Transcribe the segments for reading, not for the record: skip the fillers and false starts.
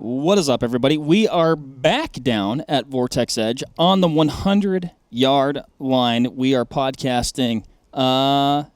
What is up, everybody? We are back down at Vortex Edge on the 100-yard line. We are podcasting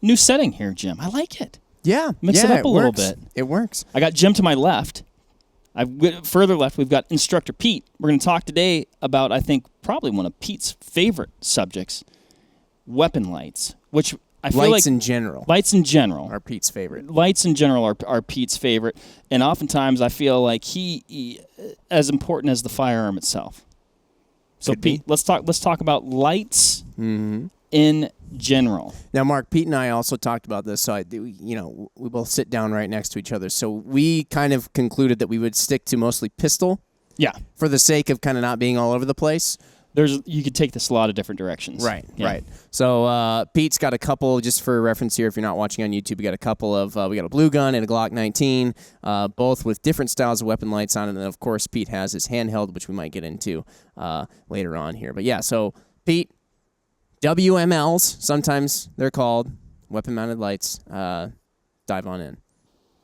new setting here, Jim. I like it. Yeah. Mix it up a little bit. It works. I got Jim to my left. Further left, we've got Instructor Pete. We're going to talk today about, I think, probably one of Pete's favorite subjects, weapon lights, which I feel like... Lights in general are Pete's favorite. Lights in general are Pete's favorite, and oftentimes I feel like he as important as the firearm itself. So Could Pete, be. let's talk about lights in general. Now, Mark, Pete and I also talked about this. So we both sit down right next to each other. So we kind of concluded that we would stick to mostly pistol. Yeah, for the sake of kind of not being all over the place. You could take this a lot of different directions. Right, yeah. right. So Pete's got a couple, just for reference here, if you're not watching on YouTube, we got a couple of, we got a blue gun and a Glock 19, both with different styles of weapon lights on it. And then, of course, Pete has his handheld, which we might get into later on here. But yeah, so Pete, WMLs, sometimes they're called, weapon-mounted lights. Dive on in.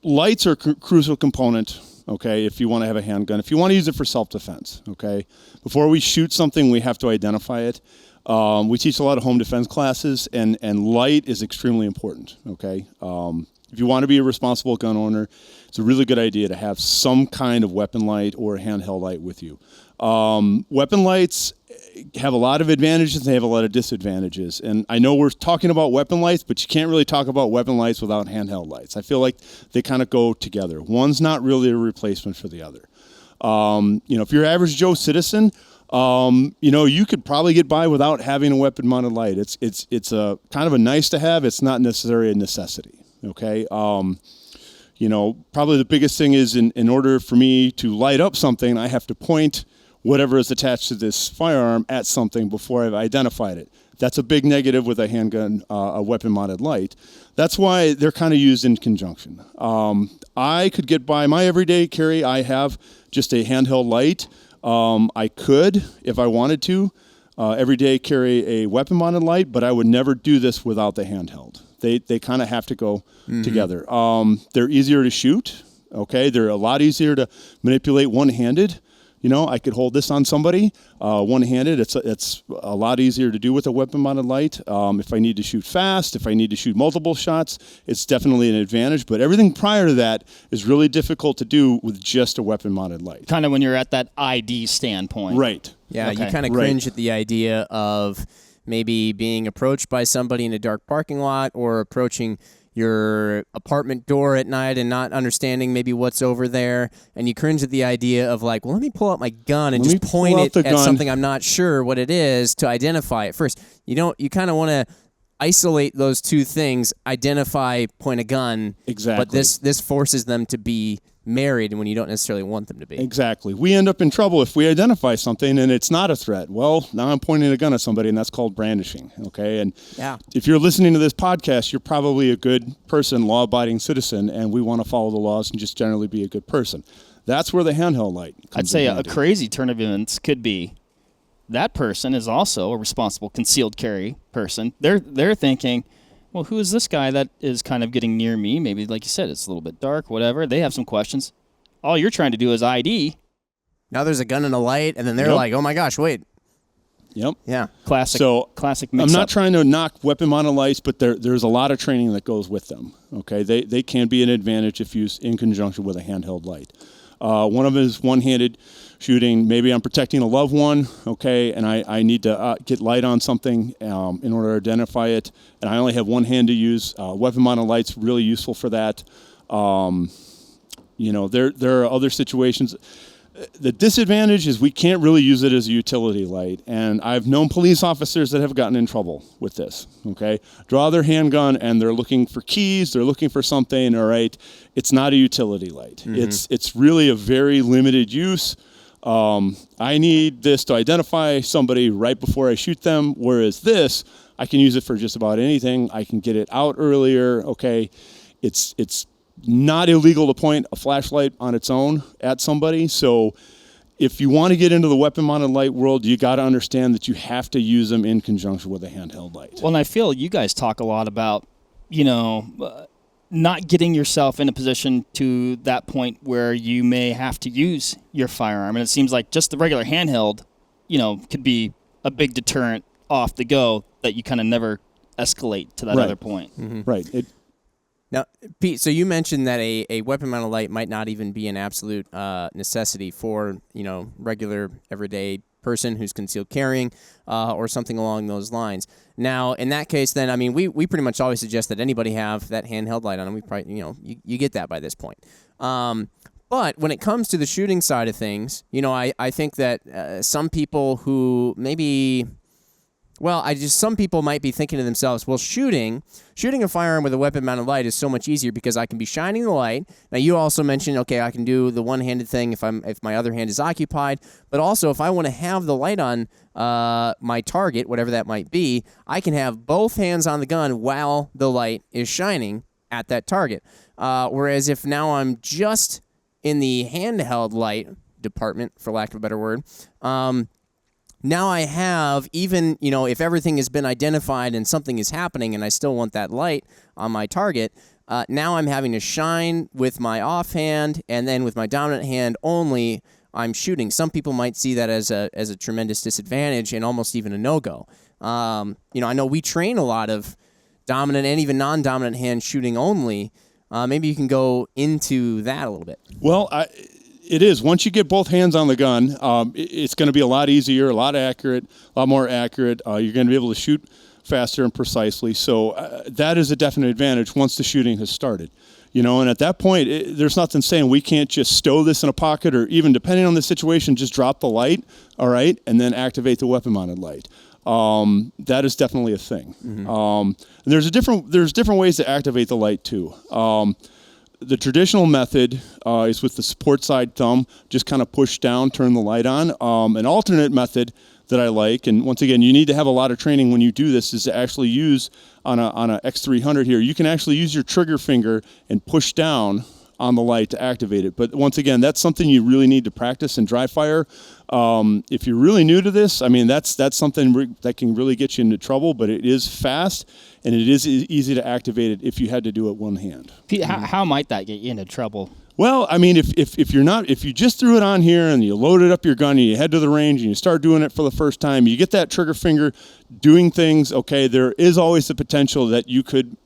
Lights are a crucial component. Okay, if you want to have a handgun, if you want to use it for self-defense, okay? Before we shoot something, we have to identify it. We teach a lot of home defense classes, and light is extremely important, okay? If you want to be a responsible gun owner, it's a really good idea to have some kind of weapon light or a handheld light with you. Weapon lights have a lot of advantages and they have a lot of disadvantages. And I know we're talking about weapon lights, but you can't really talk about weapon lights without handheld lights. I feel like they kind of go together. One's not really a replacement for the other. If you're average Joe citizen, you could probably get by without having a weapon-mounted light. It's a kind of a nice to have. It's not necessarily a necessity. Okay. Probably the biggest thing is in order for me to light up something, I have to point whatever is attached to this firearm at something before I've identified it. That's a big negative with a handgun, a weapon-mounted light. That's why they're kind of used in conjunction. I could get by my everyday carry. I have just a handheld light. I could, if I wanted to, every day carry a weapon-mounted light, but I would never do this without the handheld. They kind of have to go together. They're easier to shoot. Okay, they're a lot easier to manipulate one-handed. I could hold this on somebody one-handed. It's a lot easier to do with a weapon-mounted light. If I need to shoot fast, if I need to shoot multiple shots, it's definitely an advantage. But everything prior to that is really difficult to do with just a weapon-mounted light. Kind of when you're at that ID standpoint. Right. Yeah, Okay. you kind of cringe at the idea of maybe being approached by somebody in a dark parking lot or approaching your apartment door at night and not understanding maybe what's over there, and you cringe at the idea of like, well, let me pull out my gun and just point it at something I'm not sure what it is to identify it first. You kind of want to isolate those two things, identify, point a gun. Exactly. But this forces them to be married when you don't necessarily want them to be. Exactly. We end up in trouble if we identify something and it's not a threat. Well, now I'm pointing a gun at somebody, and that's called brandishing. Okay. And if you're listening to this podcast, you're probably a good person, law-abiding citizen, and we want to follow the laws and just generally be a good person. That's where the handheld light comes I'd say in a handy. crazy turn of events could be that person is also a responsible concealed carry person. They're thinking, well, who is this guy that is kind of getting near me? Maybe, like you said, it's a little bit dark, whatever. They have some questions. All you're trying to do is ID. Now there's a gun and a light, and then they're like, oh my gosh, wait. Yep. Yeah. Classic mix-up. I'm not trying to knock weapon-mounted lights, but there's a lot of training that goes with them. Okay, they can be an advantage if used in conjunction with a handheld light. One of them is one-handed shooting. Maybe I'm protecting a loved one, okay, and I need to get light on something in order to identify it, and I only have one hand to use. Weapon-mounted light's really useful for that. There are other situations. The disadvantage is we can't really use it as a utility light, and I've known police officers that have gotten in trouble with this, okay? Draw their handgun, and they're looking for keys, they're looking for something, all right? It's not a utility light. It's really a very limited use. I need this to identify somebody right before I shoot them, whereas this, I can use it for just about anything. I can get it out earlier, okay? It's not illegal to point a flashlight on its own at somebody. So if you want to get into the weapon-mounted light world, you got to understand that you have to use them in conjunction with a handheld light. Well, and I feel you guys talk a lot about, not getting yourself in a position to that point where you may have to use your firearm. And it seems like just the regular handheld, could be a big deterrent off the go that you kind of never escalate to that Right. other point. Mm-hmm. Right. Now, Pete, so you mentioned that a weapon-mounted light might not even be an absolute necessity for, regular, everyday person who's concealed carrying or something along those lines. Now, in that case, then, I mean, we pretty much always suggest that anybody have that handheld light on them. We probably, you get that by this point. But when it comes to the shooting side of things, I think that some people who maybe... Well, some people might be thinking to themselves, well, shooting a firearm with a weapon-mounted light is so much easier because I can be shining the light. Now, you also mentioned, okay, I can do the one-handed thing if my other hand is occupied, but also if I want to have the light on my target, whatever that might be, I can have both hands on the gun while the light is shining at that target. Whereas if now I'm just in the handheld light department, for lack of a better word, now I have, even, if everything has been identified and something is happening and I still want that light on my target, now I'm having to shine with my offhand, and then with my dominant hand only, I'm shooting. Some people might see that as a tremendous disadvantage and almost even a no-go. I know we train a lot of dominant and even non-dominant hand shooting only. Maybe you can go into that a little bit. Well, it is. Once you get both hands on the gun, it's going to be a lot easier, a lot more accurate. You're going to be able to shoot faster and precisely. So that is a definite advantage once the shooting has started. And at that point, there's nothing saying we can't just stow this in a pocket, or even, depending on the situation, just drop the light, all right, and then activate the weapon-mounted light. That is definitely a thing. Mm-hmm. And there's different ways to activate the light too. The traditional method is with the support side thumb, just kind of push down, turn the light on. An alternate method that I like, and once again, you need to have a lot of training when you do this, is to actually use on a X300 here. You can actually use your trigger finger and push down on the light to activate it. But once again, that's something you really need to practice in dry fire. If you're really new to this, I mean, that's something that can really get you into trouble, but it is fast, and it is easy to activate it if you had to do it one hand. Pete, how might that get you into trouble? Well, I mean, if you just threw it on here and you loaded up your gun and you head to the range and you start doing it for the first time, you get that trigger finger doing things, okay, there is always the potential that you could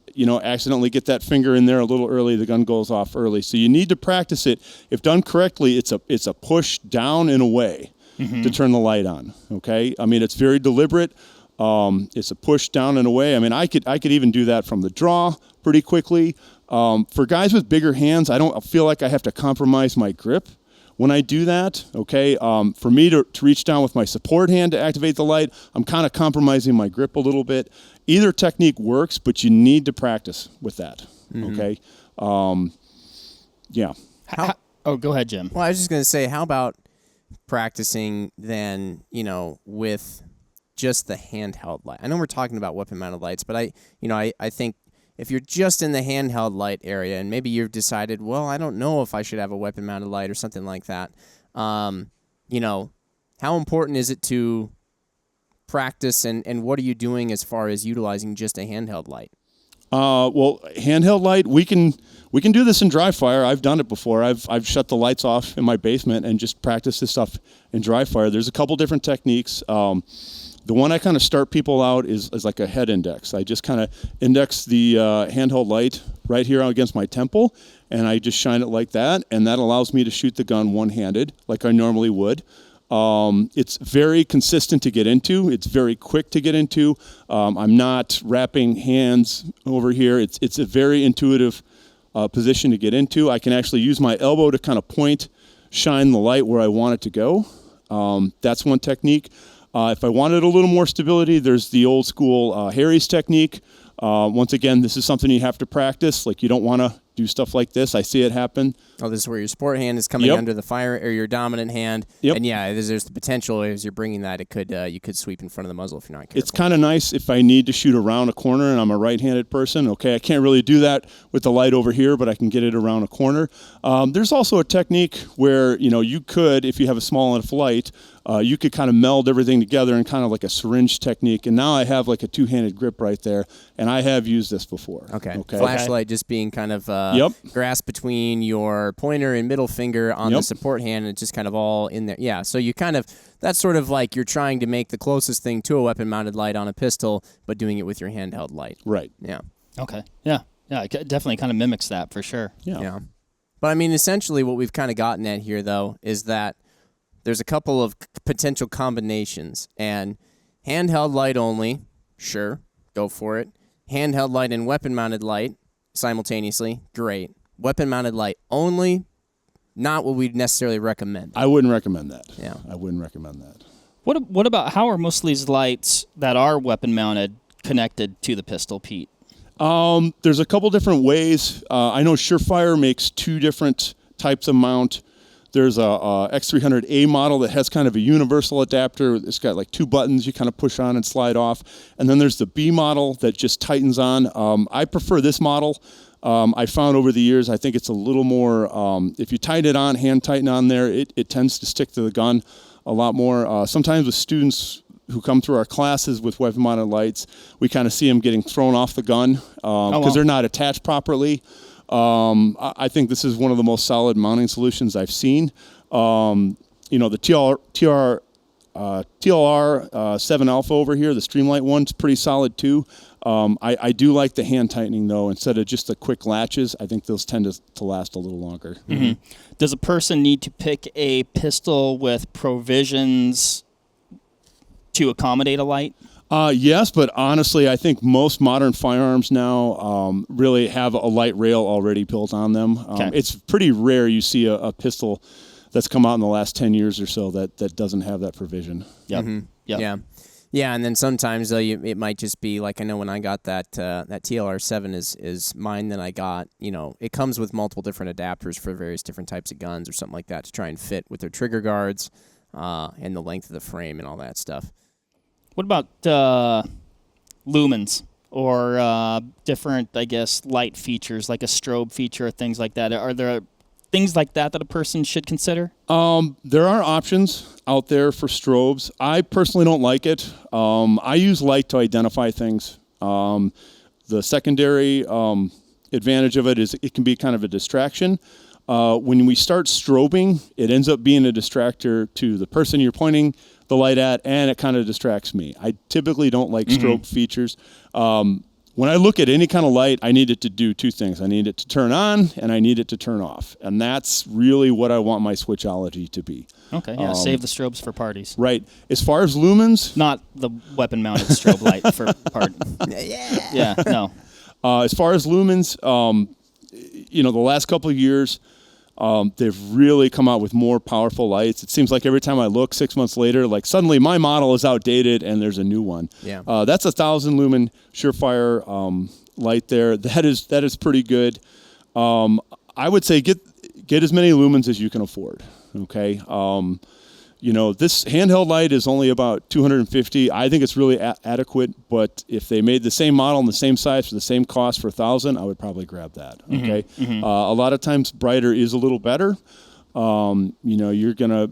accidentally get that finger in there a little early, the gun goes off early. So you need to practice it. If done correctly, it's a push down and away to turn the light on, okay? I mean, it's very deliberate. It's a push down and away. I mean, I could even do that from the draw pretty quickly. For guys with bigger hands, I don't feel like I have to compromise my grip when I do that, okay? For me to reach down with my support hand to activate the light, I'm kind of compromising my grip a little bit. Either technique works, but you need to practice with that, okay? Yeah. Go ahead, Jim. Well, I was just going to say, how about practicing then, with just the handheld light? I know we're talking about weapon-mounted lights, but I think if you're just in the handheld light area and maybe you've decided, well, I don't know if I should have a weapon-mounted light or something like that, how important is it to practice, and what are you doing as far as utilizing just a handheld light? Well, handheld light, we can do this in dry fire. I've done it before. I've shut the lights off in my basement and just practiced this stuff in dry fire. There's a couple different techniques. The one I kind of start people out is like a head index. I just kind of index the handheld light right here against my temple, and I just shine it like that, and that allows me to shoot the gun one-handed like I normally would. It's very consistent to get into. It's very quick to get into. I'm not wrapping hands over here. It's a very intuitive position to get into. I can actually use my elbow to kind of shine the light where I want it to go. That's one technique. If I wanted a little more stability, there's the old school Harry's technique. Once again, this is something you have to practice. Like, you don't want to do stuff like this. I see it happen. Oh, this is where your support hand is coming under the fire, or your dominant hand. Yep. And yeah, there's the potential as you're bringing that, it could you could sweep in front of the muzzle if you're not careful. It's kind of nice if I need to shoot around a corner and I'm a right-handed person. Okay, I can't really do that with the light over here, but I can get it around a corner. There's also a technique where, you could, if you have a small enough light, you could kind of meld everything together in kind of like a syringe technique. And now I have like a two-handed grip right there, and I have used this before. Okay. Flashlight just being kind of grasped between your pointer and middle finger on the support hand, and it's just kind of all in there. Yeah, so you kind of, that's sort of like you're trying to make the closest thing to a weapon-mounted light on a pistol, but doing it with your handheld light. Right. Yeah. Okay. Yeah. Yeah, it definitely kind of mimics that for sure. Yeah. But I mean, essentially what we've kind of gotten at here, though, is that there's a couple of potential combinations, and handheld light only, sure, go for it. Handheld light and weapon-mounted light simultaneously, great. Weapon-mounted light only, not what we'd necessarily recommend. I wouldn't recommend that. Yeah. I wouldn't recommend that. What about, how are most of these lights that are weapon-mounted connected to the pistol, Pete? There's a couple different ways. I know Surefire makes two different types of mount. There's a X300A model that has kind of a universal adapter. It's got like two buttons you kind of push on and slide off. And then there's the B model that just tightens on. I prefer this model. I found over the years, I think it's a little more, if you tighten it on, hand tighten on there, it tends to stick to the gun a lot more. Sometimes with students who come through our classes with weapon-mounted lights, we kind of see them getting thrown off the gun because they're not attached properly. I think this is one of the most solid mounting solutions I've seen. The TLR 7 Alpha over here, the Streamlight one's pretty solid too. I do like the hand tightening though. Instead of just the quick latches, I think those tend to last a little longer. Mm-hmm. Does a person need to pick a pistol with provisions to accommodate a light? Yes, but honestly, I think most modern firearms now really have a light rail already built on them. It's pretty rare you see a pistol that's come out in the last 10 years or so that doesn't have that provision. Yep. Mm-hmm. Yep. Yeah. Yeah, and then sometimes it might just be like, I know when I got that TLR 7 is mine that I got, it comes with multiple different adapters for various different types of guns or something like that to try and fit with their trigger guards and the length of the frame and all that stuff. What about lumens or different, I guess, light features like a strobe feature or things like that? Are there things like that a person should consider? There are options out there for strobes. I personally don't like it. I use light to identify things. The secondary advantage of it is it can be kind of a distraction. When we start strobing, it ends up being a distractor to the person you're pointing the light at, and it kind of distracts me. I typically don't like strobe features. When I look at any kind of light, I need it to do two things. I need it to turn on, and I need it to turn off. And that's really what I want my switchology to be. Okay, yeah, save the strobes for parties. Right. As far as lumens... Not the weapon-mounted strobe light for party. Yeah, no. As far as lumens, the last couple of years... they've really come out with more powerful lights. It seems like every time I look 6 months later, like suddenly my model is outdated and there's a new one. Yeah. That's 1,000 lumen Surefire light there. That is pretty good. I would say get as many lumens as you can afford. Okay. This handheld light is only about $250. I think it's really adequate, but if they made the same model and the same size for the same cost for $1,000, I would probably grab that. Okay. Mm-hmm. A lot of times brighter is a little better. You're gonna,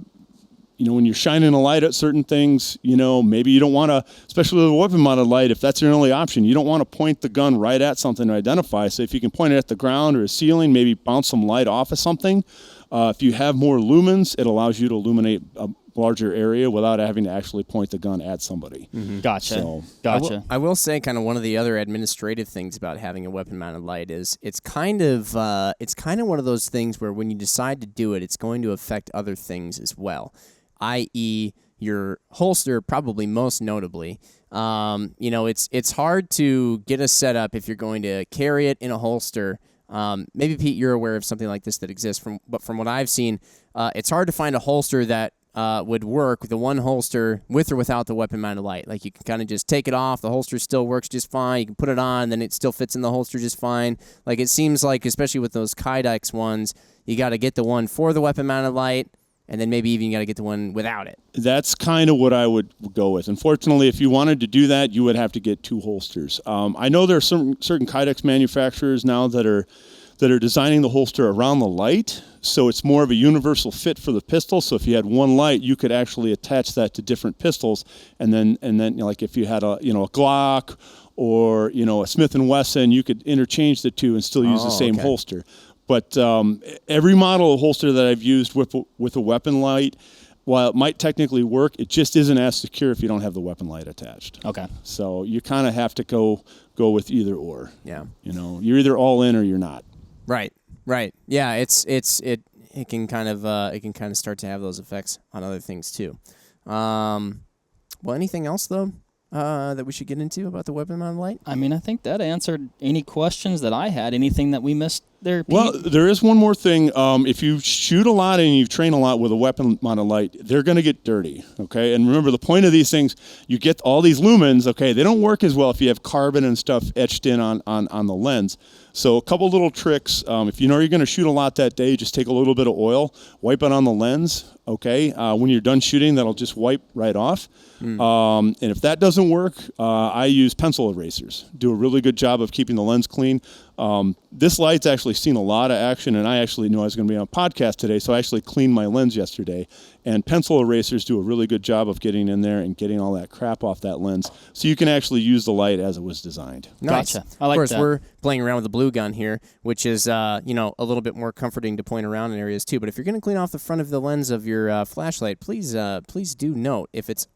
when you're shining a light at certain things, maybe you don't want to, especially with a weapon-mounted light, if that's your only option, you don't want to point the gun right at something to identify. So if you can point it at the ground or a ceiling, maybe bounce some light off of something. If you have more lumens, it allows you to illuminate a larger area without having to actually point the gun at somebody. Mm-hmm. Gotcha. So, Gotcha. I will say kind of one of the other administrative things about having a weapon-mounted light is it's kind of one of those things where when you decide to do it, it's going to affect other things as well, i.e. your holster, probably most notably. It's hard to get a setup if you're going to carry it in a holster. Maybe, Pete, you're aware of something like this that exists, but from what I've seen, it's hard to find a holster that would work with the one holster with or without the weapon-mounted light. Like you can kind of just take it off. The holster still works just fine. You can put it on, and then it still fits in the holster just fine. Like it seems like, especially with those Kydex ones, you got to get the one for the weapon-mounted light, and then maybe even you got to get the one without it. That's kind of what I would go with. Unfortunately, if you wanted to do that, you would have to get 2 holsters. I know there are certain Kydex manufacturers now that are designing the holster around the light, so it's more of a universal fit for the pistol. So if you had one light, you could actually attach that to different pistols, and then like if you had a Glock or a Smith & Wesson, you could interchange the two and still use the same holster. But every model of holster that I've used with a weapon light, while it might technically work, it just isn't as secure if you don't have the weapon light attached. Okay. So you kind of have to go with either or. Yeah. You're either all in or you're not. Right. Yeah, it can kind of start to have those effects on other things too. Well, anything else though that we should get into about the weapon-mounted light? I mean, I think that answered any questions that I had. Anything that we missed there, Pete? Well, there is one more thing. If you shoot a lot and you train a lot with a weapon-mounted light, they're going to get dirty, okay? And remember, the point of these things, you get all these lumens, okay? They don't work as well if you have carbon and stuff etched in on the lens. So a couple little tricks. If you know you're going to shoot a lot that day, just take a little bit of oil, wipe it on the lens, okay? When you're done shooting, that'll just wipe right off. And if that doesn't work, I use pencil erasers. Do a really good job of keeping the lens clean. This light's actually seen a lot of action, and I actually knew I was going to be on a podcast today, so I actually cleaned my lens yesterday. And pencil erasers do a really good job of getting in there and getting all that crap off that lens, so you can actually use the light as it was designed. Nice. Gotcha. I like of course, that. we're playing around with the blue gun here, which is a little bit more comforting to point around in areas too. But if you're going to clean off the front of the lens of your flashlight, please do note if it's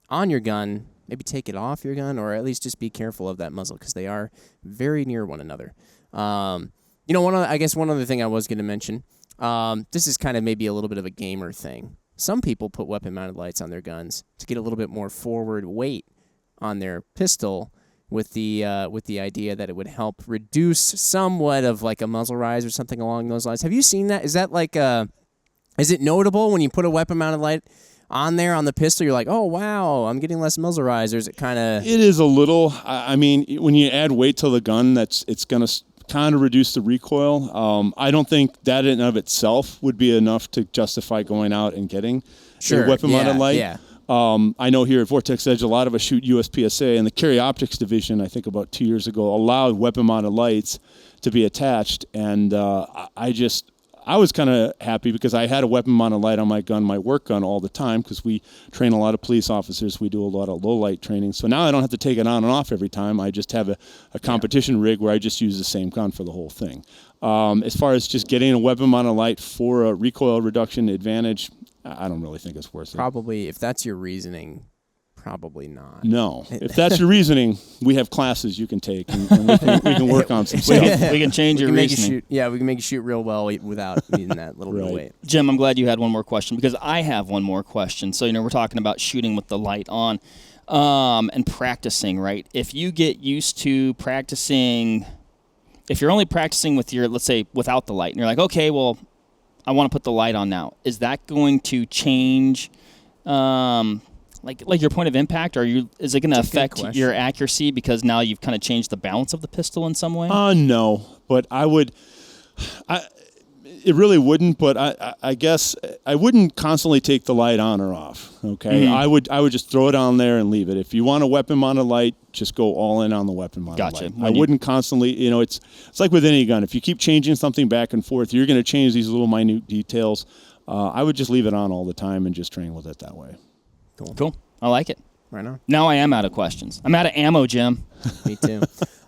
on your gun, maybe take it off your gun, or at least just be careful of that muzzle because they are very near one another. One other thing I was going to mention, this is kind of maybe a little bit of a gamer thing. Some people put weapon-mounted lights on their guns to get a little bit more forward weight on their pistol, with the idea that it would help reduce somewhat of like a muzzle rise or something along those lines. Have you seen that? Is that like is it notable when you put a weapon-mounted light on there on the pistol? You're like, oh wow, I'm getting less muzzle rise. Or is it kind of? It is a little. I mean, when you add weight to the gun, it's going to kind of reduce the recoil. I don't think that in and of itself would be enough to justify going out and getting a weapon-mounted light. Yeah. I know here at Vortex Edge, a lot of us shoot USPSA, and the Carry Optics division, I think about 2 years ago, allowed weapon-mounted lights to be attached, and I was kind of happy because I had a weapon-mounted light on my gun, my work gun, all the time, because we train a lot of police officers. We do a lot of low-light training. So now I don't have to take it on and off every time. I just have a competition rig where I just use the same gun for the whole thing. As far as just getting a weapon-mounted light for a recoil reduction advantage, I don't really think it's worth it. Probably, if that's your reasoning, probably not. No. If that's your reasoning, we have classes you can take, and we can work on some stuff. We can change your reasoning. We can make you shoot real well without needing that little bit of weight. Jim, I'm glad you had one more question because I have one more question. So, we're talking about shooting with the light on and practicing, right? If you get used to practicing, if you're only practicing with your, let's say, without the light, and you're like, okay, well, I want to put the light on now. Is that going to change like your point of impact, or is it going to affect your accuracy because now you've kind of changed the balance of the pistol in some way? No, but it really wouldn't, but I guess I wouldn't constantly take the light on or off, okay? Mm-hmm. I would just throw it on there and leave it. If you want a weapon-mounted light, just go all in on the weapon-mounted light. I wouldn't constantly, it's like with any gun. If you keep changing something back and forth, you're going to change these little minute details. I would just leave it on all the time and just train with it that way. Cool. I like it. Right on. Now I am out of questions. I'm out of ammo, Jim. Me too.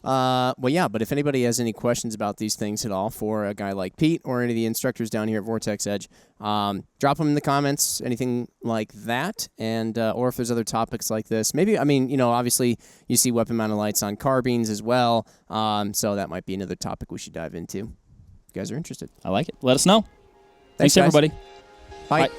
But if anybody has any questions about these things at all for a guy like Pete or any of the instructors down here at Vortex Edge, drop them in the comments, anything like that, and or if there's other topics like this. Maybe, obviously you see weapon-mounted lights on carbines as well, so that might be another topic we should dive into if you guys are interested. I like it. Let us know. Thanks guys. everybody. Bye. Bye.